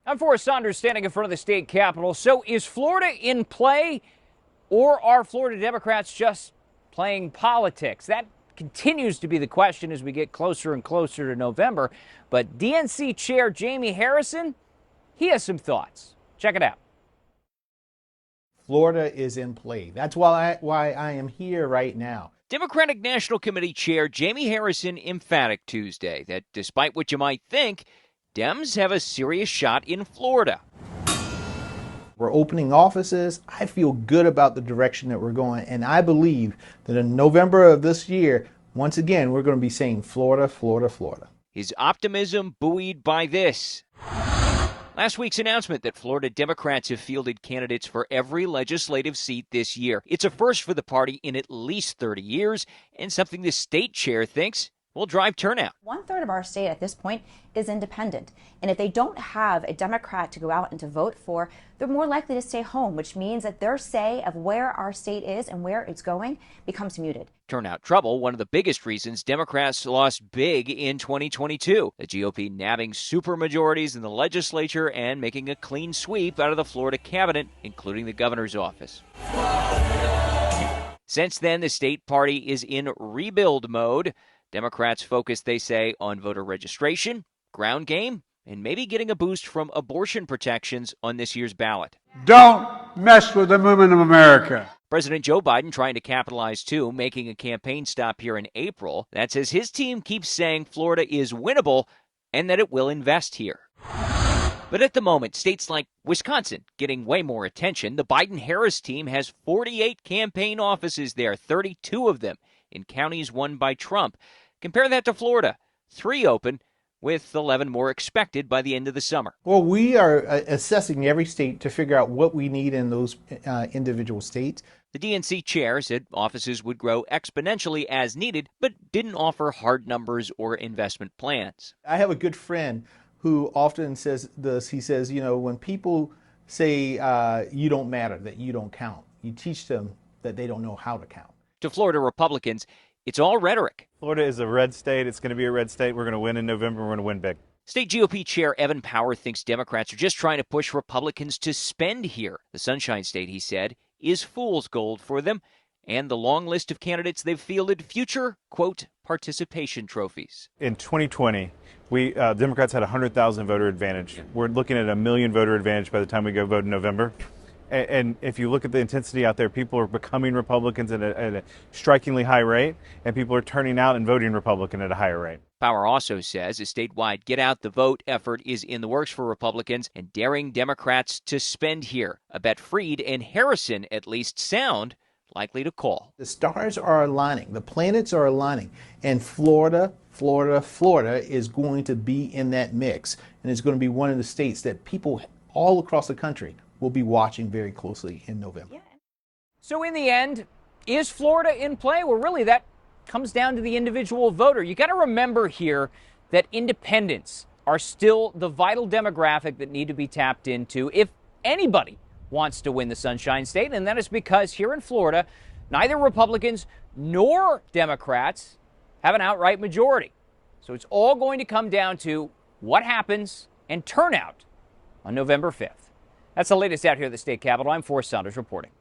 I'm Forrest Saunders standing in front of the state capitol. So is Florida in play, or are Florida Democrats just playing politics? That continues to be the question as we get closer and closer to November. But DNC Chair Jamie Harrison, he has some thoughts. Check it out. Florida is in play. That's why I am here right now. Democratic National Committee Chair Jamie Harrison emphatic Tuesday that despite what you might think, Dems have a serious shot in Florida. We're opening offices. I feel good about the direction that we're going, and I believe that in November of this year, once again, we're going to be saying Florida, Florida, Florida. His optimism buoyed by this. Last week's announcement that Florida Democrats have fielded candidates for every legislative seat this year. It's a first for the party in at least 30 years, and something the state chair thinks will drive turnout. 1/3 of our state at this point is independent. And if they don't have a Democrat to go out and to vote for, they're more likely to stay home, which means that their say of where our state is and where it's going becomes muted. Turnout trouble, one of the biggest reasons Democrats lost big in 2022. The GOP nabbing supermajorities in the legislature and making a clean sweep out of the Florida cabinet, including the governor's office. Since then, the state party is in rebuild mode. Democrats focus, they say, on voter registration, ground game, and maybe getting a boost from abortion protections on this year's ballot. Don't mess with the women of America. President Joe Biden trying to capitalize, too, making a campaign stop here in April. That's as his team keeps saying Florida is winnable and that it will invest here. But at the moment, states like Wisconsin getting way more attention. The Biden-Harris team has 48 campaign offices there, 32 of them in counties won by Trump. Compare that to Florida, 3 open, with 11 more expected by the end of the summer. Well, we are assessing every state to figure out what we need in those individual states. The DNC chair said offices would grow exponentially as needed, but didn't offer hard numbers or investment plans. I have a good friend who often says this. He says, when people say you don't matter, that you don't count, you teach them that they don't know how to count. To Florida Republicans, it's all rhetoric. Florida is a red state. It's going to be a red state. We're going to win in November. We're going to win big. State GOP Chair Evan Power thinks Democrats are just trying to push Republicans to spend here. The Sunshine State, he said, is fool's gold for them. And the long list of candidates they've fielded future, quote, participation trophies. In 2020, Democrats had a 100,000 voter advantage. We're looking at a 1 million voter advantage by the time we go vote in November. And if you look at the intensity out there, people are becoming Republicans at a strikingly high rate, and people are turning out and voting Republican at a higher rate. Power also says a statewide get-out-the-vote effort is in the works for Republicans and daring Democrats to spend here. A bet Freed and Harrison at least sound likely to call. The stars are aligning. The planets are aligning. And Florida is going to be in that mix. And it's going to be one of the states that people all across the country will be watching very closely in November. So in the end, is Florida in play? Well, really, that comes down to the individual voter. You got to remember here that independents are still the vital demographic that need to be tapped into if anybody wants to win the Sunshine State. And that is because here in Florida, neither Republicans nor Democrats have an outright majority. So it's all going to come down to what happens and turnout on November 5th. That's the latest out here at the state capitol. I'm Forrest Saunders reporting.